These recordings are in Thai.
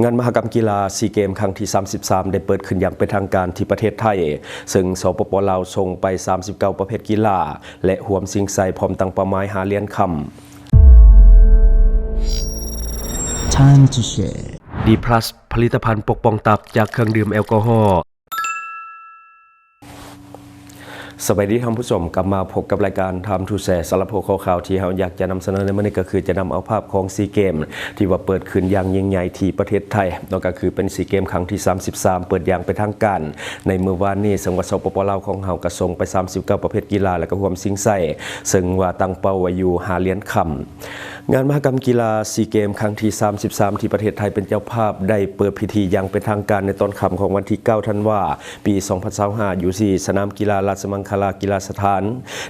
งานมหกรรมกีฬาซีเกมครั้งที่ 33 ได้เปิดขึ้นอย่างเป็นทางการที่ประเทศไทยซึ่งสปป.ลาวส่งไป 39 ประเภทกีฬาและรวมสิ่งใส่พร้อมตั้งเป้าหมายหาเหรียญคำ Time to share D+ ผลิตภัณฑ์ปกป้องตับจากเครื่องดื่มแอลกอฮอล์สวัสดีท่านผู้ชมกลับมาพบกับรายการ Time to Share สารพัดข่าวที่เราอยากจะนำเสนอในมื้อนี้ก็คือจะนำเอาภาพของซีเกมที่ว่าเปิดขึ้นอย่างยิ่งใหญ่ที่ประเทศไทยนั่นก็คือเป็นซีเกมครั้งที่ 33 เปิดอย่างเป็นทางการในเมื่อวานนี้จังหวัดสปป.ลาวของเราก็ส่งไป 39 ประเภทกีฬาและก็รวมสิ่งใส่ซึ่งว่าตั้งเป้าไว้อยู่5เหรียญคำงานมหกรรมกีฬาซีเกมครั้งที่ 33 ที่ประเทศไทยเป็นเจ้าภาพได้เปิดพิธีอย่างเป็นทางการในตอนค่ำของวันที่ 9 ธันวาคม ปี 2025 อยู่ที่สนามกีฬาราชมังคลากีฬาสถาน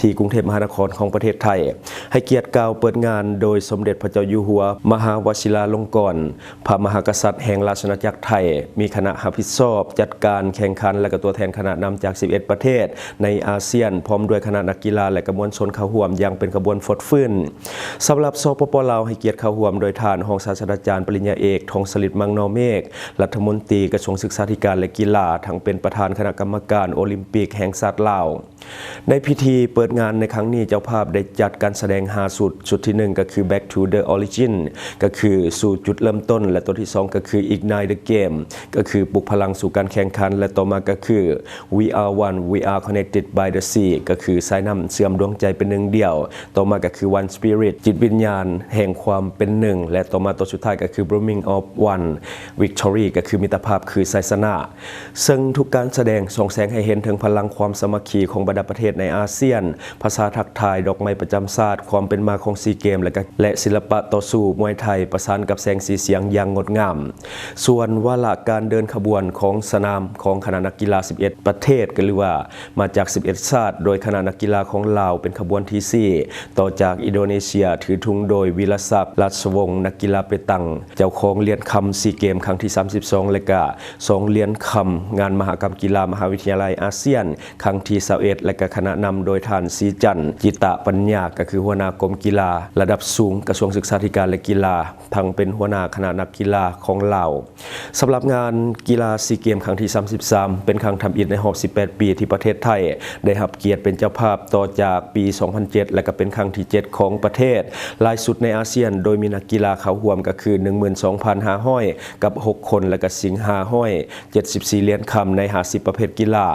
ที่กรุงเทพมหานครของประเทศไทยให้เกียรติกล่าวเปิดงานโดยสมเด็จพระเจ้าอยู่หัวมหาวชิราลงกรณ์พระมหากษัตริย์แห่งราชอาณาจักรไทยมีคณะรับผิดชอบจัดการแข่งขันและก็ตัวแทนคณะนำจาก 11 ประเทศในอาเซียนพร้อมด้วยคณะนักกีฬาและกระมวลชนเข้าร่วมอย่างเป็นขบวนฟดฟื้นสำหรับสปป.ลาวให้เกียรติเข้าร่วมโดยท่านรองศาสตราจารย์ปริญญาเอกทองสฤษดิ์มังนอเมฆรัฐมนตรีกระทรวงศึกษาธิการและกีฬาทั้งเป็นประธานคณะกรรมการโอลิมปิกแห่งชาติลาวในพิธีเปิดงานในครั้งนี้เจ้าภาพได้จัดการแสดง5ชุดที่1ก็คือ Back to the Origin ก็คือสู่จุดเริ่มต้นและตัวที่2ก็คือ Ignite the Game ก็คือปลุกพลังสู่การแข่งขันและต่อมาก็คือ We are one we are connected by the sea ก็คือสายน้ำเชื่อมดวงใจเป็นหนึ่งเดียวต่อมาก็คือ One Spirit จิตวิญญาณแห่งความเป็นหนึ่งและต่อมาตัวสุดท้ายก็คือ Blooming of One Victory ก็คือมิตรภาพคือชัยชนะซึ่งทุกการแสดงส่งแสงให้เห็นถึงพลังความสามัคคีของบรรดาประเทศในอาเซียนภาษาทักทายดอกไม้ประจำชาติความเป็นมาของซีเกมและศิลปะต่อสู้มวยไทยประสานกับแสงสีเสียงอย่างงดงามส่วนวาระการเดินขบวนของสนามของคณะนักกีฬา 11 ประเทศก็หรือว่ามาจาก 11 ชาติโดยคณะนักกีฬาของลาวเป็นขบวนที่4ต่อจากอินโดนีเซียถือธงโดยวีรศักดิ์ราชวงศ์นักกีฬาเปตังเจ้าของเหรียญคำซีเกมครั้งที่ 32และก็2เหรียญคำงานมหกรรมกีฬามหาวิทยาลัยอาเซียนครั้งที่21และก็คณะนำโดยท่านศรีจันทร์จิตะปัญญาก็คือหัวหน้ากรมกีฬาระดับสูงกระทรวงศึกษาธิการและกีฬาทั้งเป็นหัวหน้าคณะนักกีฬาของลาวสำหรับงานกีฬาซีเกมครั้งที่ 33เป็นครั้งทำอิฐในรอบ18 ปีที่ประเทศไทยได้รับเกียรติเป็นเจ้าภาพต่อจากปี 2007 และก็เป็นครั้งที่ 7 ของประเทศหลายสุดในอาเซียนโดยมีนักกีฬาเข้าร่วมก็คือ 12,500 กับ 6 คนและก็สิงห์574 เหรียญคำใน50ประเภทกีฬา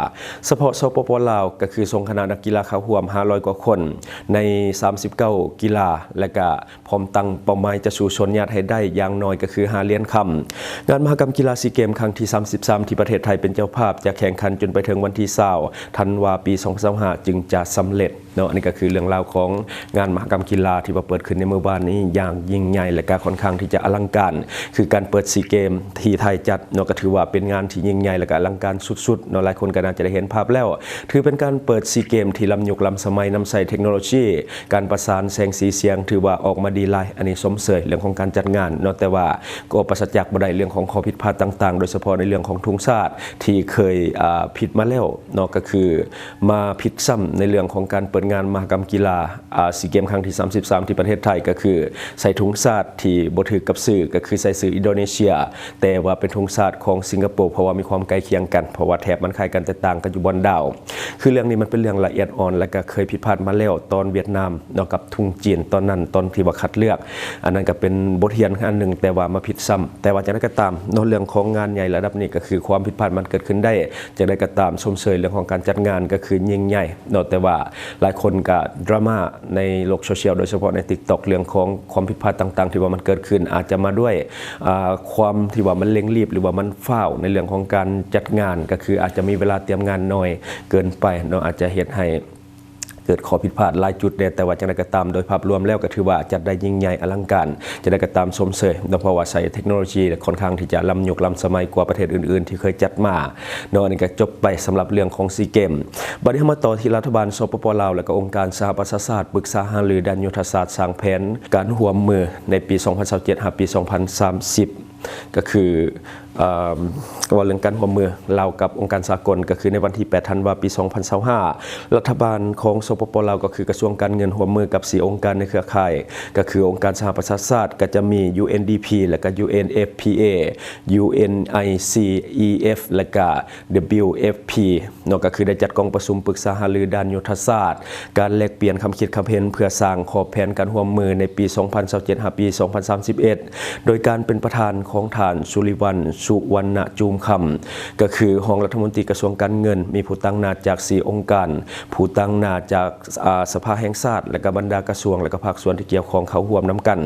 เฉพาะสปป.ลาวก็คือส่งคณะนักกีฬาเข้าร่วม500 กว่าคนใน39กีฬาและก็พร้อมตั้งเป้าหมายจะสู่ชนญาติให้ได้อย่างน้อยก็คือ5เหรียญคำงานมหกรรมกีฬาซีเกมครั้งที่ 33ที่ประเทศไทยเป็นเจ้าภาพจะแข่งขันจนไปถึงวันที่20ธันวาคมปี 2025จึงจะสำเร็จเนาะอันนี้ก็คือเรื่องราวของงานมหกรรมกีฬาที่ว่าเปิดขึ้นในเมื่อวานนี้อย่างยิ่งใหญ่และก็ค่อนข้างที่จะอลังการคือการเปิดซีเกมที่ไทยจัดเนาะก็ถือว่าเป็นงานที่ยิ่งใหญ่และก็อลังการสุดๆเนาะหลายคนก็น่าจะได้เห็นภาพแล้วถือเป็นการเปิดซีเกมที่ล้ำยุคล้ำสมัยนำใส่เทคโนโลยีการประสานแสงสีเสียงถือว่าออกมาดีหลายอันนี้สมเสยเรื่องของการจัดงานเนาะแต่ว่าก็ปราศจากบ่ได้เรื่องของข้อผิดพลาดต่างๆโดยเฉพาะในเรื่องของทุ่งชาติที่เคยผิดมาแล้วเนาะก็คือมาผิดซ้ำในเรื่องของการเปิดงานมหกรรมกีฬาซีเกมครั้งที่ 33ที่ประเทศไทยก็คือใส่ทุ่งชาติที่บ่ถือกับสื่อก็คือใส่สื่ออินโดนีเซียแต่ว่าเป็นทุ่งชาติของสิงคโปร์เพราะว่ามีความใกล้เคียงกันเพราะว่าแถบมันคล้ายกันแต่ต่างกันอยู่บนดาวคือเรื่องนี้มันเป็นเรื่องละเอียดอ่อนและก็เคยผิดพลาดมาแล้วตอนเวียดนามเนาะกับทุ่งจีนตอนนั้นตอนที่ว่าคัดเลือกอันนั้นก็เป็นบทเรียนอันหนึ่งแต่ว่ามาผิดซ้ำแต่ว่าจะได้ก็ตามเนาะเรื่องของงานใหญ่ระดับนี้ก็คือความผิดพลาดมันเกิดขึ้นได้จะได้ก็ตามชมเชยเรื่องของการจัดงานก็คือยิ่งใหญ่เนาะแต่ว่าหลายคนก็ดราม่าในโลกโซเชียลโดยเฉพาะใน TikTok เรื่องของความผิดพลาดต่างๆที่ว่ามันเกิดขึ้นอาจจะมาด้วยความที่ว่ามันเร่งรีบหรือว่ามันฟ้าวในเรื่องของการจัดงานก็คืออาจจะมีเวลาเตรียมงานน้อยเกินไปเนาะอาจจะเหตุให้เกิดข้อผิดพลาดหลายจุดแต่ว่าจังได๋ก็ตามโดยภาพรวมแล้วก็ถือว่าจัดได้ยิ่งใหญ่อลังการจะได้ก็ตามชมเชยเพราะว่าใช้เทคโนโลยีค่อนข้างที่จะล้ำยุคล้ำสมัยกว่าประเทศอื่นๆที่เคยจัดมาเนาะนี่ก็จบไปสำหรับเรื่องของซีเกมบัดนี้มาต่อที่รัฐบาลสปป.ลาวและก็องค์การสหประชาชาติปรึกษาหารือด้านยุทธศาสตร์สร้างแผนการร่วมมือในปี 2027 ถึงปี 2030ก็คือ ว่าเรื่องการร่วมมือลาวกับองค์การสากลก็คือในวันที่8ธันวาคมปี2025รัฐบาลของสปปลาวก็คือกระทรวงการเงินร่วมมือกับ4องค์การในเครือข่ายก็คือองค์การสหประชาชาติก็จะมี UNDP และก็ UNFPA UNICEF และก็ WFP เนาะก็คือได้จัดกองประชุมปรึกษาหารือด้านยุทธศาสตร์การแลกเปลี่ยนความคิดความเห็นเพื่อสร้างขอบแผนการร่วมมือในปี2027หาปี2031โดยการเป็นประธานของท่านสุริวัลย์สุวรรณจูมคำก็คือรองรัฐมนตรีกระทรวงการเงินมีผู้ตั้งหน้าจาก4องค์การผู้ตั้งหน้าจากสภาแห่งชาติและก็บรรดากระทรวงและก็ภาคส่วนที่เกี่ยวข้องเขาร่วมนํกัน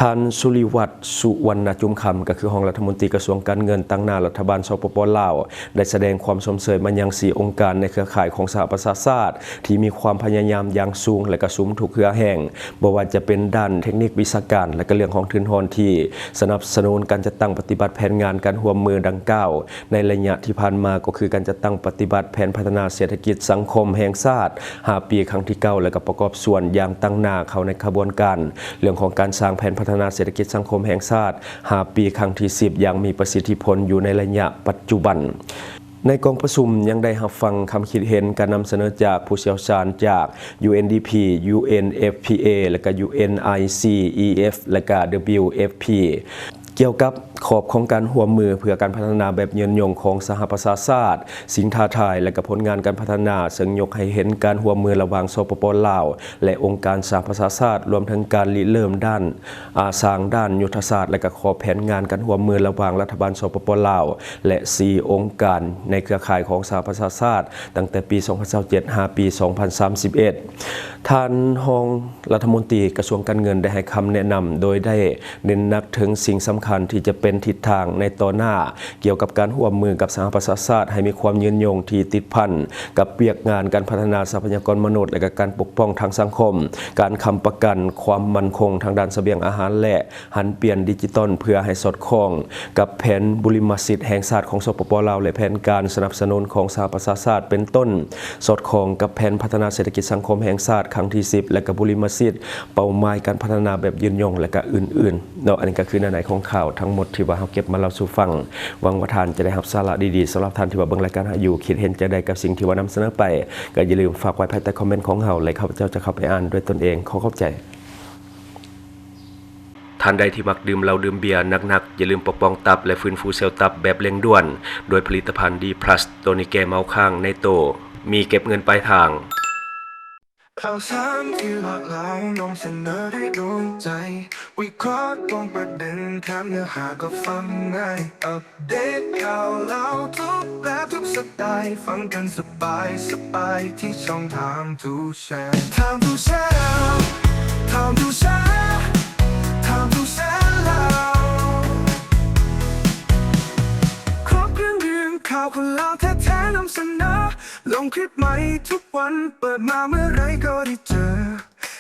ท่านสุริวัลย์สุวรรณจูมคำก็คือรองรัฐมนตรีกระทรวงการเงินตั้งหน้ารัฐบาลสปปลาวได้แสดงความสมเสยมายัง4องค์การในเครือข่ายของสหประชาชาติที่มีความพยายามอย่างสูงและก็สุมทุกเครือแห่งบ่ว่าจะเป็นด้านเทคนิควิชาการและก็เรื่องของทุนทอนที่สนับสนุนการจัดตั้งปฏิบัติแผนงานการร่วมมือดังกล่าวในระยะที่ผ่านมาก็คือการจัดตั้งปฏิบัติแผนพัฒนาเศรษฐกิจสังคมแห่งชาติ5ปีครั้งที่9และก็ประกอบส่วนอย่างตั้งหน้าเข้าในขบวนการเรื่องของการสร้างแผนพัฒนาเศรษฐกิจสังคมแห่งชาติ5ปีครั้งที่10อย่างมีประสิทธิผลอยู่ในระยะปัจจุบันในกองประชุมยังได้รับฟังคำคิดเห็นการนำเสนอจากผู้เชี่ยวชาญจาก UNDP UNFPA และก็ UNICEF และก็ WFP เกี่ยวกับขอบของการร่วมมือเพื่อการพัฒนาแบบยืนยงของสหประชาชาติสิ่งท้าทายและก็ผลงานการพัฒนาซึ่งยกให้เห็นการร่วมมือระหว่างสปปลาวและองค์การสหประชาชาติรวมทั้งการริเริ่มด้านสร้างด้านยุทธศาสตร์และก็ขอบแผนงานการร่วมมือระหว่างรัฐบาลสปปลาวและ4องค์การในเครือข่ายของสหประชาชาติตั้งแต่ปี2027หาปี2031ท่านรองรัฐมนตรีกระทรวงการเงินได้ให้คำแนะนำโดยได้เน้นหนักถึงสิ่งสำคัญที่จะเป็นทิศทางในต่อหน้าเกี่ยวกับการร่วมมือกับสหประชาชาติให้มีความยืนยงที่ติดพันกับเปียกงานการพัฒนาทรัพยากรมนุษย์และการปกป้องทางสังคมการค้ำประกันความมั่นคงทางด้านเสบียงอาหารและหันเปลี่ยนดิจิตอลเพื่อให้สอดคล้องกับแผนบุริมสิทธิ์แห่งชาติของสปปลาวและแผนการสนับสนุนของสหประชาชาติเป็นต้นสอดคล้องกับแผนพัฒนาเศรษฐกิจสังคมแห่งชาติครั้งที่10และบุริมสิทธิ์เป้าหมายการพัฒนาแบบยืนยงและก็อื่นๆเนาะอันนี้ก็คือในไหนของข่าวทั้งหมดที่ว่าเราเก็บมาเล่าสู่ฟังหวังว่าท่านจะได้รับสาระดีๆสำหรับท่านที่ว่าเบิ่งรายการอยู่คิดเห็นจะได้กับสิ่งที่ว่านำเสนอไปก็อย่าลืมฝากไว้ภายใต้คอมเมนต์ของเราและข้าพเจ้าจะเข้าไปอ่านด้วยตนเองขอขอบใจท่านใดที่มักดื่มเหล้าดื่มเบียร์หนักๆอย่าลืมปกป้องตับและฟื้นฟูเซลล์ตับแบบเร่งด่วนโดยผลิตภัณฑ์ดีพลัสตัวนี้แก้เมาค้างในโตมีเก็บเงินปลายทางข่าวสารที่หลากหลายนำเสนอได้โดนใจวิเคราะห์ตรงประเด็นแถมเนื้อหาก็ฟังง่ายอัปเดตข่าวเล่าทุกแบบทุกสไตล์ฟังกันสบายที่ช่องทางทูแชร์ทางทูแชร์ทางทูแชร์ทางทูแชร์แล้วครบเครื่องข่าวคนเล่าแท้ๆนำเสนอลงคลิปใหม่ทุกวันเปิดมาเมื่อไรก็ได้เจอ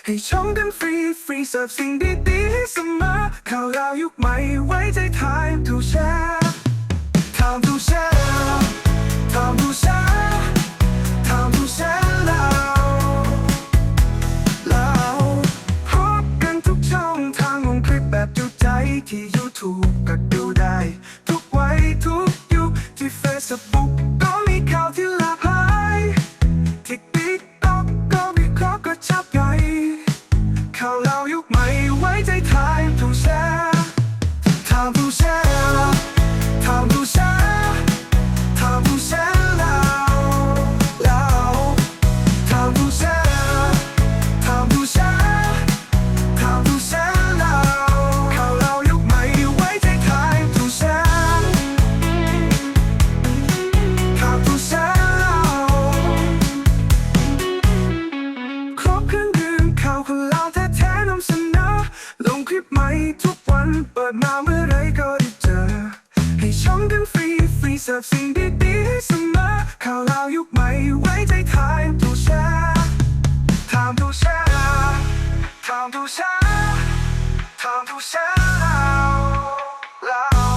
ให้ชมกันฟรีเสิร์ฟสิ่งดีๆให้เสมอข่าวราวยุคใหม่ไว้ใจไทม์ทูแชร์ไทม์ทูแชร์ไทม์ทูแชร์ไทม์ทูแชร์แล้วพบกันทุกช่องทางลงคลิปแบบจุใจที่ YouTube ก็ดูได้ทุกวัยทุกยุคที่ Facebook ก็มีข่าวที่หลากหลายที่ TikTok ก็วิเคราะห์ก็ชับใหญ่ข่าวเรายุคใหม่ไว้ใจไทม์ทูแชร์ไทม์ทูแชร์ไทม์ทูแชร์ไทม์ทูแชร์แล้วไทม์ทูแชร์ไทม์ทูแชร์ไทม์ทูแชร์แล้วข่าวเรายุคใหม่ไว้ใจไทม์ทูแชร์ไทม์ทูแชร์ครบเครื่องดื่มข่าวคนเล่าแท้ๆนำเสนอลงคลิปใหม่ทุกวันเปิดมาเมื่อไรก็ได้เจอให้ชมกันฟรีเสิร์ฟสิ่งดีๆให้เสมอข่าวราวยุคใหม่ไว้ใจไทม์ทูแชร์ไทม์ทูแชร์ไทม์ทูแชร์ไทม์ทูแชร์แล้ว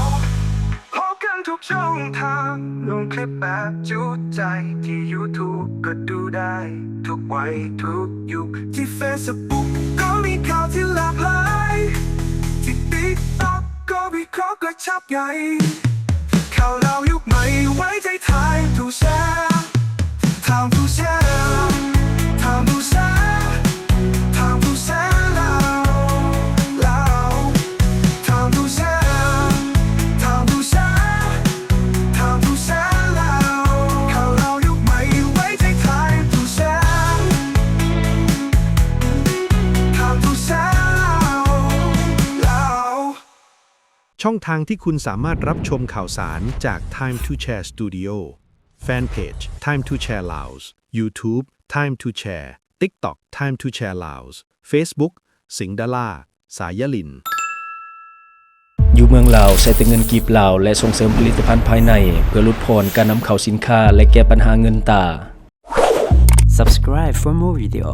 พบกันทุกช่องทางลงคลิปแบบจุใจที่ YouTube ก็ดูได้ทุกวัยทุกยุคที่ Facebook ก็มีข่าวที่หลากหลายที่ TikTok ก็วิเคราะห์ก็ชับใหญ่ ข่าวเรายุคใหม่ไว้ใจไทยทูแชร์ทางทูแชร์ทางทูแชร์ทางทูแชร์เราทางทูแชร์ทางทูแชร์ทางทูแชร์เราข่าวเรายุคใหม่ไว้ใจไทยทูแชร์ทางทูแชร์เรา ช่องทางที่คุณสามารถรับชมข่าวสารจาก Time to Share Studio Fanpage Time to Share Laos YouTube Time to Share TikTok Time to Share Laos Facebook สิงห์ดาราสายลิน อยู่เมืองลาวใช้แต่เงินกีบลาวและส่งเสริมผลิตภัณฑ์ภายในเพื่อลดพรการนำเข้าสินค้าและแก้ปัญหาเงินตา Subscribe for more video.